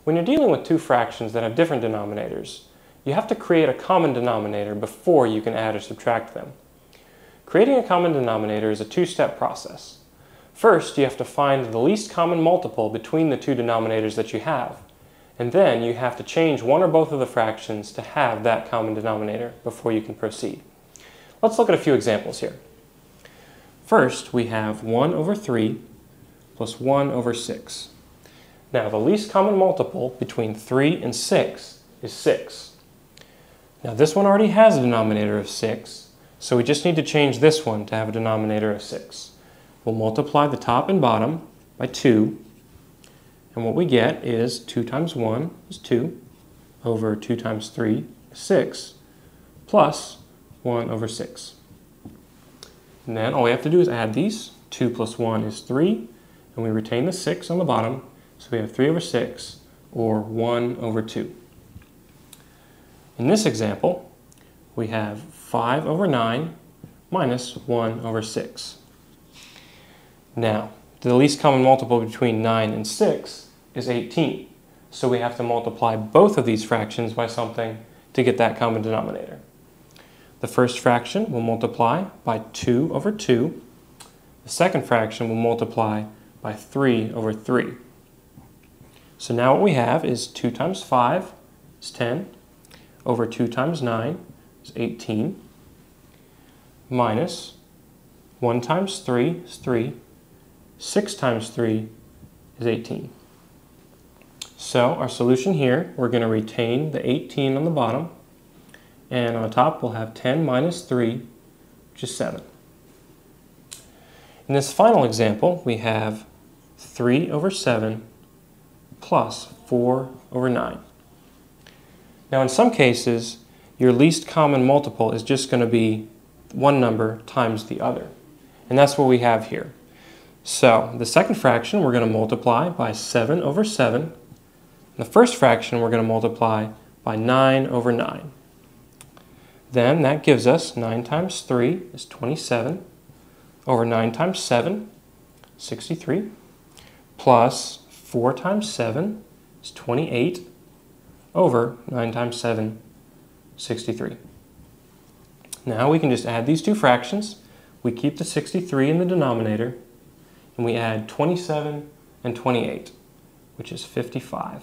When you're dealing with two fractions that have different denominators, you have to create a common denominator before you can add or subtract them. Creating a common denominator is a two-step process. First, you have to find the least common multiple between the two denominators that you have, and then you have to change one or both of the fractions to have that common denominator before you can proceed. Let's look at a few examples here. First, we have 1 over 3 plus 1 over 6. Now, the least common multiple between 3 and 6 is 6. Now, this one already has a denominator of 6, so we just need to change this one to have a denominator of 6. We'll multiply the top and bottom by 2, and what we get is 2 times 1 is 2, over 2 times 3 is 6, plus 1 over 6. And then all we have to do is add these. 2 plus 1 is 3, and we retain the 6 on the bottom, so we have 3 over 6, or 1 over 2. In this example, we have 5 over 9 minus 1 over 6. Now, the least common multiple between 9 and 6 is 18, so we have to multiply both of these fractions by something to get that common denominator. The first fraction will multiply by 2 over 2. The second fraction will multiply by 3 over 3. So now what we have is 2 times 5 is 10, over 2 times 9 is 18, minus 1 times 3 is 3, 6 times 3 is 18. So our solution here, we're going to retain the 18 on the bottom, and on top we'll have 10 minus 3, which is 7. In this final example, we have 3 over 7 plus 4 over 9. Now in some cases, your least common multiple is just going to be one number times the other. And that's what we have here. So the second fraction we're going to multiply by 7 over 7. And the first fraction we're going to multiply by 9 over 9. Then that gives us 9 times 3 is 27, over 9 times 7, 63, plus 4 times 7 is 28, over 9 times 7, 63. Now we can just add these two fractions. We keep the 63 in the denominator, and we add 27 and 28, which is 55.